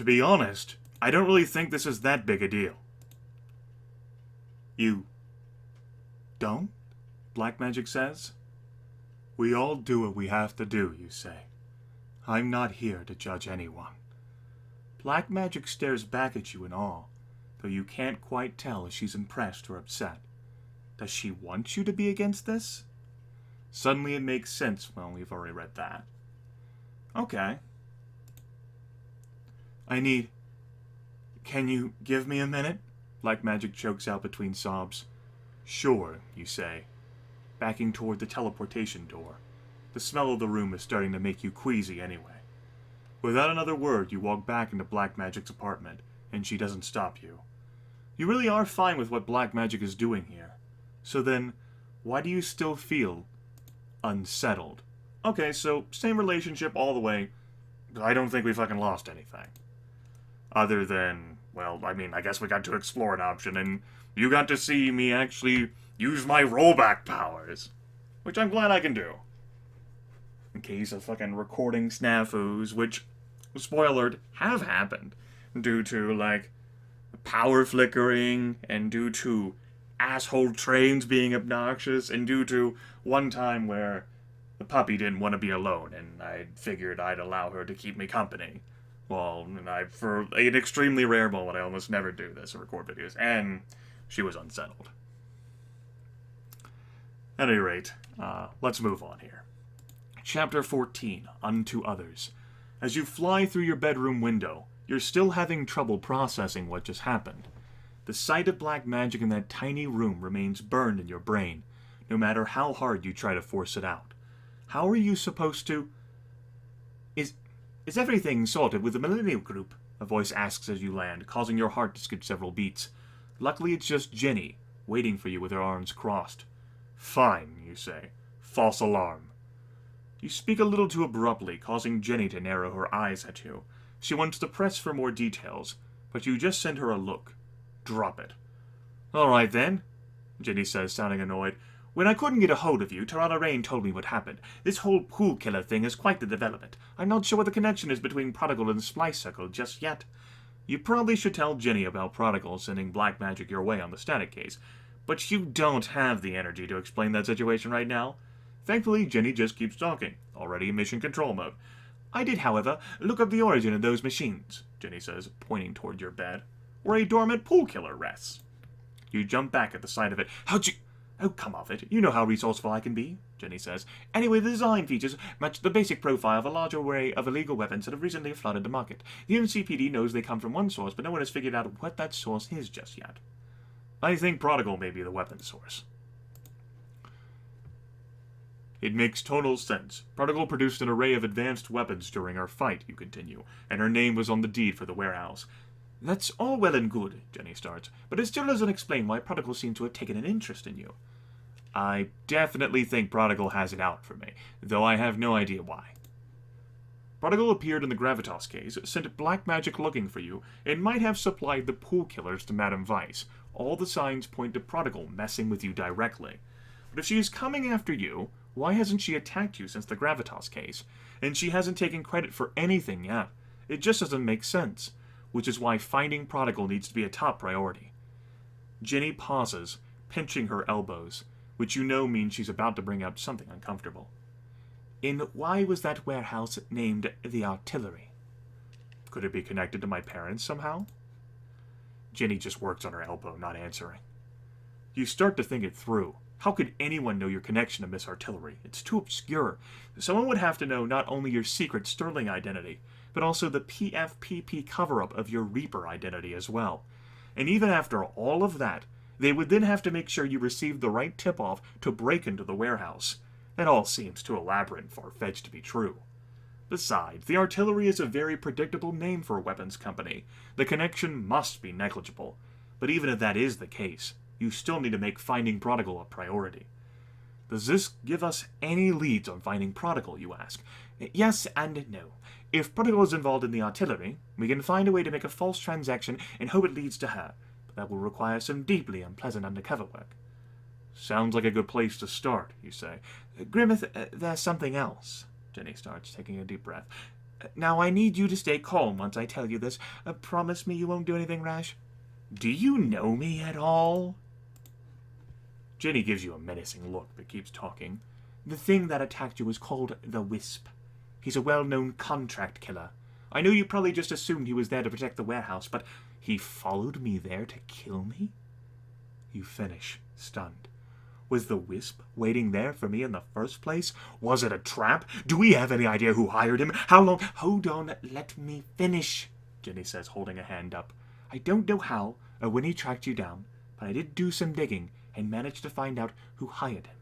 To be honest, I don't really think this is that big a deal. You don't? Black Magic says. We all do what we have to do, you say. I'm not here to judge anyone. Black Magic stares back at you in awe, though you can't quite tell if she's impressed or upset. Does she want you to be against this? Suddenly it makes sense. Well, we've already read that. Okay. Can you give me a minute? Black Magic chokes out between sobs. Sure, you say, backing toward the teleportation door. The smell of the room is starting to make you queasy anyway. Without another word, you walk back into Black Magic's apartment, and she doesn't stop you. You really are fine with what Black Magic is doing here. So then, why do you still feel unsettled? Okay, so same relationship all the way. I don't think we fucking lost anything. Other than, well, I mean, I guess we got to explore an option, and you got to see me actually use my rollback powers. Which I'm glad I can do. In case of fucking recording snafus, which, spoilered, have happened. Due to, like, power flickering, and due to asshole trains being obnoxious, and due to one time where the puppy didn't want to be alone, and I figured I'd allow her to keep me company. Well, and for an extremely rare moment, I almost never do this and record videos, and she was unsettled. At any rate, let's move on here. Chapter 14, Unto Others. As you fly through your bedroom window, you're still having trouble processing what just happened. The sight of Black Magic in that tiny room remains burned in your brain, no matter how hard you try to force it out. How are you supposed to... Is everything sorted with the Millennial Group? A voice asks as you land, causing your heart to skip several beats. Luckily it's just Gimmie, waiting for you with her arms crossed. Fine, you say. False alarm. You speak a little too abruptly, causing Gimmie to narrow her eyes at you. She wants to press for more details, but you just send her a look. Drop it. All right, then, Gimmie says, sounding annoyed. When I couldn't get a hold of you, Tarana Rain told me what happened. This whole pool killer thing is quite the development. I'm not sure what the connection is between Prodigal and the Splice Circle just yet. You probably should tell Gimmie about Prodigal sending Black Magic your way on the static case, but you don't have the energy to explain that situation right now. Thankfully, Gimmie just keeps talking, already in mission control mode. I did, however, look up the origin of those machines, Gimmie says, pointing toward your bed, where a dormant pool killer rests. You jump back at the sight of it. How'd you... Oh, come off it. You know how resourceful I can be, Gimmie says. Anyway, the design features match the basic profile of a large array of illegal weapons that have recently flooded the market. The NCPD knows they come from one source, but no one has figured out what that source is just yet. I think Prodigal may be the weapon source. It makes total sense. Prodigal produced an array of advanced weapons during our fight, you continue, and her name was on the deed for the warehouse. That's all well and good, Gimmie starts, but it still doesn't explain why Prodigal seems to have taken an interest in you. I definitely think Prodigal has it out for me, though I have no idea why. Prodigal appeared in the Gravitas case, sent Black Magic looking for you, and might have supplied the pool killers to Madame Vice. All the signs point to Prodigal messing with you directly. But if she is coming after you, why hasn't she attacked you since the Gravitas case? And she hasn't taken credit for anything yet. It just doesn't make sense, which is why finding Prodigal needs to be a top priority. Gimmie pauses, pinching her elbows, which you know means she's about to bring up something uncomfortable. And why was that warehouse named the Artillery? Could it be connected to my parents somehow? Gimmie just works on her elbow, not answering. You start to think it through. How could anyone know your connection to Miss Artillery? It's too obscure. Someone would have to know not only your secret Sterling identity, but also the PFPP cover-up of your Reaper identity as well. And even after all of that, they would then have to make sure you received the right tip-off to break into the warehouse. That all seems too elaborate and far-fetched to be true. Besides, the Artillery is a very predictable name for a weapons company. The connection must be negligible. But even if that is the case, you still need to make finding Prodigal a priority. Does this give us any leads on finding Prodigal, you ask? Yes and no. If Prodigal is involved in the Artillery, we can find a way to make a false transaction and hope it leads to her. But that will require some deeply unpleasant undercover work. Sounds like a good place to start, you say. Grimith, there's something else. Gimmie starts, taking a deep breath. Now I need you to stay calm once I tell you this. Promise me you won't do anything rash? Do you know me at all? Gimmie gives you a menacing look, but keeps talking. The thing that attacked you was called the Wisp. He's a well-known contract killer. I know you probably just assumed he was there to protect the warehouse, but he followed me there to kill me? You finish, stunned. Was the Wisp waiting there for me in the first place? Was it a trap? Do we have any idea who hired him? How long? Hold on, let me finish, Gimmie says, holding a hand up. I don't know how or when he tracked you down, but I did do some digging and managed to find out who hired him.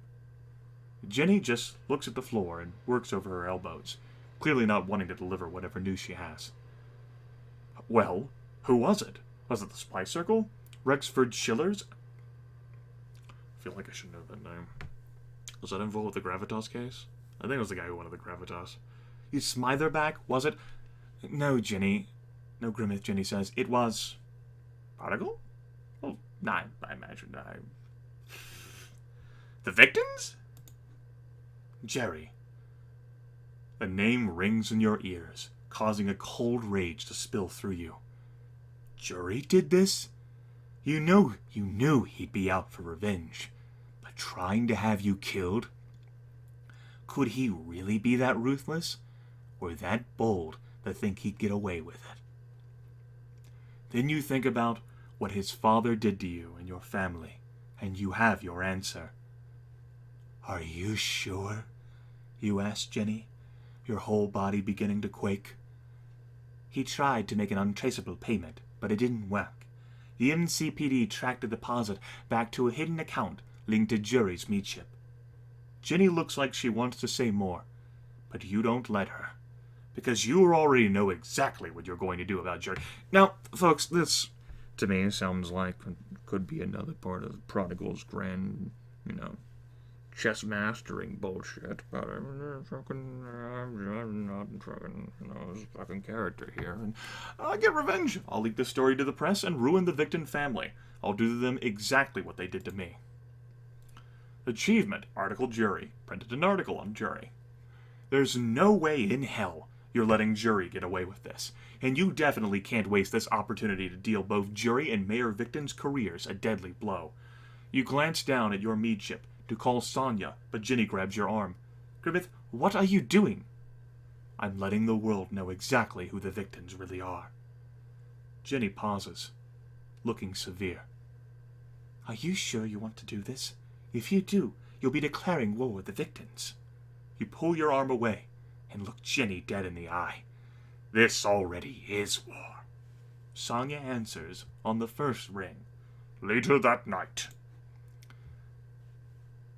Gimmie just looks at the floor and works over her elbows, clearly not wanting to deliver whatever news she has. Well, who was it? Was it the Spy Circle? Rexford Schillers? I feel like I should know that name. Was that involved with the Gravitas case? I think it was the guy who wanted the Gravitas. You Smitherback, was it? No, Gimmie. No, Grimith, Gimmie says. It was... Prodigal? Well, I imagine The victims? Jerry. The name rings in your ears, causing a cold rage to spill through you. Jerry did this? You knew he'd be out for revenge, but trying to have you killed? Could he really be that ruthless, or that bold to think he'd get away with it? Then you think about what his father did to you and your family, and you have your answer. Are you sure? You asked Gimmie, your whole body beginning to quake. He tried to make an untraceable payment, but it didn't work. The MCPD tracked the deposit back to a hidden account linked to Jerry's meat ship. Gimmie looks like she wants to say more, but you don't let her, because you already know exactly what you're going to do about Jerry. Now, folks, this, to me, sounds like it could be another part of Prodigal's grand, chess mastering bullshit, but I'm not this fucking character here, and I'll get revenge. I'll leak the story to the press and ruin the victim family. I'll do to them exactly what they did to me. Achievement, article Jury. Printed an article on Jury. There's no way in hell you're letting Jury get away with this, and you definitely can't waste this opportunity to deal both Jury and Mayor Victim's careers a deadly blow. You glance down at your mead ship to call Sonya, but Gimmie grabs your arm. Grimith, what are you doing? I'm letting the world know exactly who the victims really are. Gimmie pauses, looking severe. Are you sure you want to do this? If you do, you'll be declaring war with the victims. You pull your arm away and look Gimmie dead in the eye. This already is war. Sonya answers on the first ring. Later that night.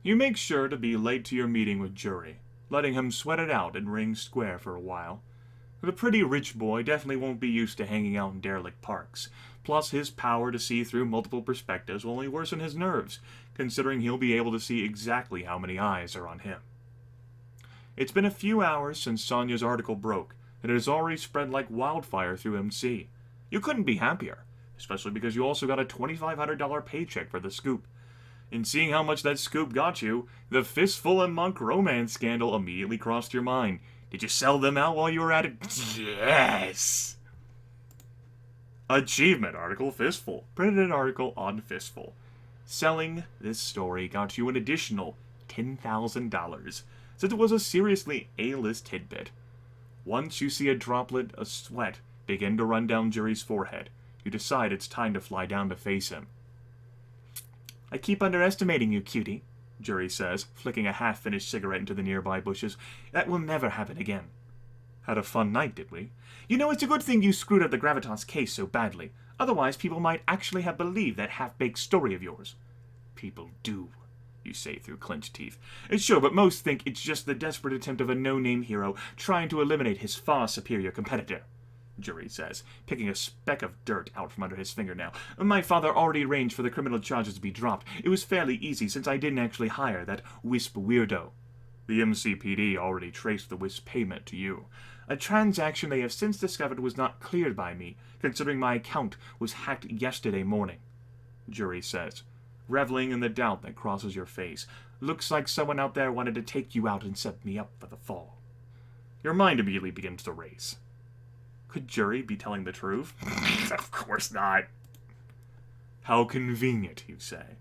You make sure to be late to your meeting with Jury, letting him sweat it out in Ring Square for a while. The pretty rich boy definitely won't be used to hanging out in derelict parks, plus his power to see through multiple perspectives will only worsen his nerves, considering he'll be able to see exactly how many eyes are on him. It's been a few hours since Sonya's article broke, and it has already spread like wildfire through MC. You couldn't be happier, especially because you also got a $2,500 paycheck for the scoop. And seeing how much that scoop got you, the Fistful and Monk romance scandal immediately crossed your mind. Did you sell them out while you were at it? Yes! Achievement article Fistful. Printed an article on Fistful. Selling this story got you an additional $10,000, since it was a seriously A-list tidbit. Once you see a droplet of sweat begin to run down Jury's forehead, you decide it's time to fly down to face him. I keep underestimating you, cutie, Jury says, flicking a half-finished cigarette into the nearby bushes. That will never happen again. Had a fun night, did we? You know, it's a good thing you screwed up the Gravitas case so badly. Otherwise, people might actually have believed that half-baked story of yours. People do, you say through clenched teeth. Sure, but most think it's just the desperate attempt of a no-name hero trying to eliminate his far superior competitor. Jury says, picking a speck of dirt out from under his fingernail. My father already arranged for the criminal charges to be dropped. It was fairly easy since I didn't actually hire that Wisp weirdo. The MCPD already traced the Wisp payment to you. A transaction they have since discovered was not cleared by me, considering my account was hacked yesterday morning. Jury says, reveling in the doubt that crosses your face. Looks like someone out there wanted to take you out and set me up for the fall. Your mind immediately begins to race. Could Jury be telling the truth? Of course not. How convenient, you say,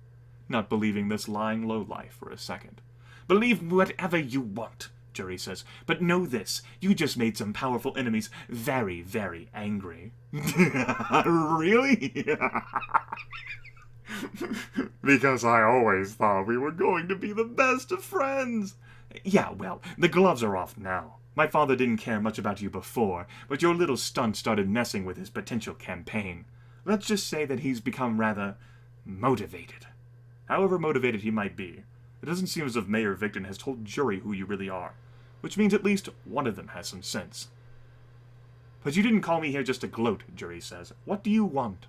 not believing this lying lowlife for a second. Believe whatever you want, Jury says, but know this, you just made some powerful enemies very, very angry. Really? Because I always thought we were going to be the best of friends. Yeah, well, the gloves are off now. My father didn't care much about you before, but your little stunt started messing with his potential campaign. Let's just say that he's become rather motivated. However motivated he might be, it doesn't seem as if Mayor Victon has told Jury who you really are, which means at least one of them has some sense. But you didn't call me here just to gloat, Jury says. What do you want?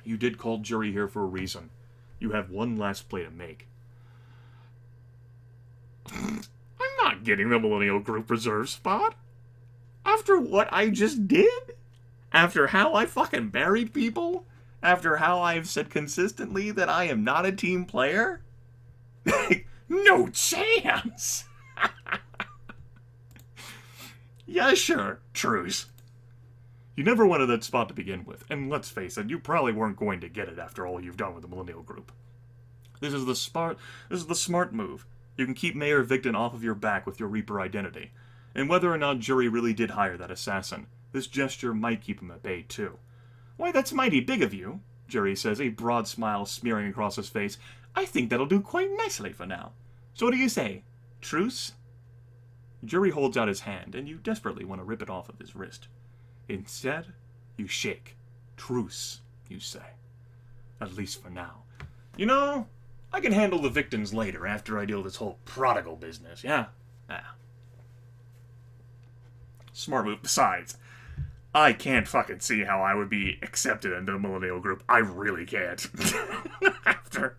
You did call Jury here for a reason. You have one last play to make. I'm not getting the Millennial Group Reserve spot. After what I just did? After how I fucking buried people? After how I've said consistently that I am not a team player? No chance! Yeah, sure, truce. You never wanted that spot to begin with, and let's face it, you probably weren't going to get it after all you've done with the Millennial Group. This is the smart move. You can keep Mayor Victon off of your back with your Reaper identity. And whether or not Jury really did hire that assassin, this gesture might keep him at bay too. Why, that's mighty big of you, Jury says, a broad smile smearing across his face. I think that'll do quite nicely for now. So what do you say? Truce? Jury holds out his hand, and you desperately want to rip it off of his wrist. Instead, you shake. Truce, you say. At least for now. You know, I can handle the victims later after I deal with this whole prodigal business, yeah? Smart move. Besides, I can't fucking see how I would be accepted into the Millennial Group. I really can't. After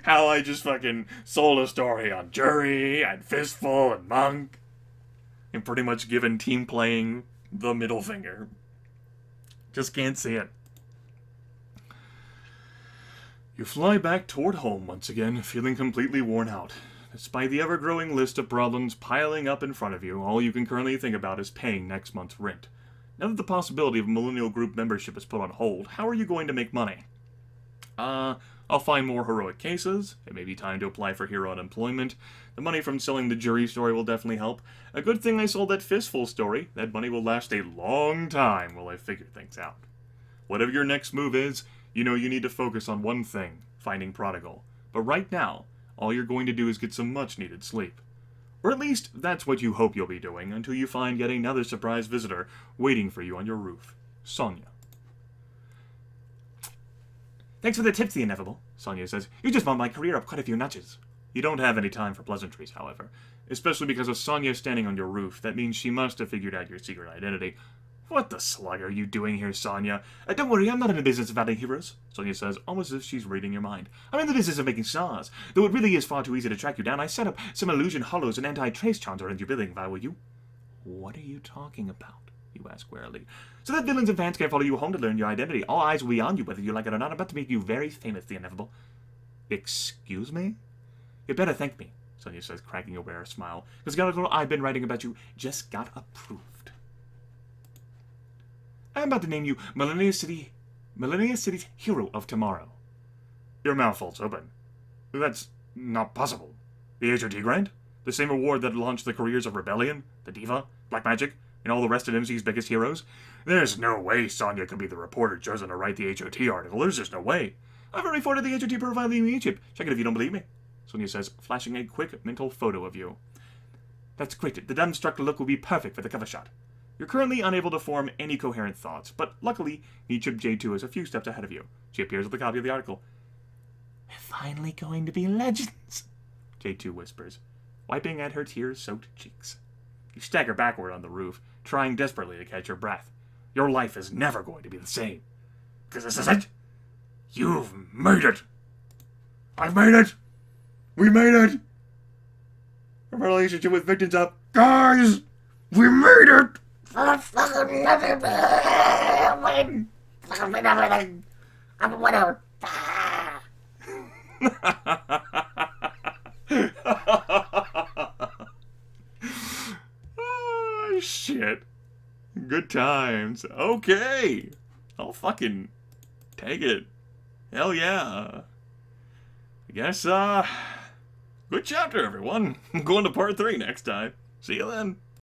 how I just fucking sold a story on Jury and Fistful and Monk. And pretty much given team playing the middle finger. Just can't see it. You fly back toward home once again, feeling completely worn out. Despite the ever-growing list of problems piling up in front of you, all you can currently think about is paying next month's rent. Now that the possibility of Millennial Group membership is put on hold, how are you going to make money? I'll find more heroic cases. It may be time to apply for hero unemployment. The money from selling the Jury story will definitely help. A good thing I sold that Fistful story. That money will last a long time while I figure things out. Whatever your next move is, you know you need to focus on one thing, finding Prodigal. But right now, all you're going to do is get some much-needed sleep. Or at least, that's what you hope you'll be doing until you find yet another surprise visitor waiting for you on your roof. Sonia. Thanks for the tips, the ineffable, Sonia says. You just bumped my career up quite a few notches. You don't have any time for pleasantries, however. Especially because of Sonia standing on your roof. That means she must have figured out your secret identity. What the slug are you doing here, Sonia? Don't worry, I'm not in the business of adding heroes, Sonia says, almost as if she's reading your mind. I'm in the business of making stars. Though it really is far too easy to track you down, I set up some illusion hollows and anti-trace charms around your building if I were you. What are you talking about? You ask warily. So that villains and fans can't follow you home to learn your identity. All eyes will be on you, whether you like it or not. I'm about to make you very famous, the ineffable. Excuse me? You better thank me, Sonia says, cracking a rare smile. Because the article I've been writing about you just got approved. I'm about to name you Millennia City's Hero of Tomorrow. Your mouth falls open. That's not possible. The HOT grant? The same award that launched the careers of Rebellion, the Diva, Black Magic, and all the rest of MC's biggest heroes? There's no way Sonia could be the reporter chosen to write the HOT article. There's just no way. I've already forwarded the HOT profile in Egypt. Check it if you don't believe me, Sonia says, flashing a quick mental photo of you. That's great. The dumbstruck look will be perfect for the cover shot. You're currently unable to form any coherent thoughts, but luckily, Nichip J2 is a few steps ahead of you. She appears with a copy of the article. We're finally going to be legends, J2 whispers, wiping at her tear-soaked cheeks. You stagger backward on the roof, trying desperately to catch your breath. Your life is never going to be the same. Because this is it. You've made it. I've made it. We made it. Our relationship with Victon's up. Guys, we made it. I fucking win everything. I'm a winner. Holy shit. Good times. Okay. I'll fucking take it. Hell yeah. I guess, good chapter, everyone. I'm going to part 3 next time. See you then.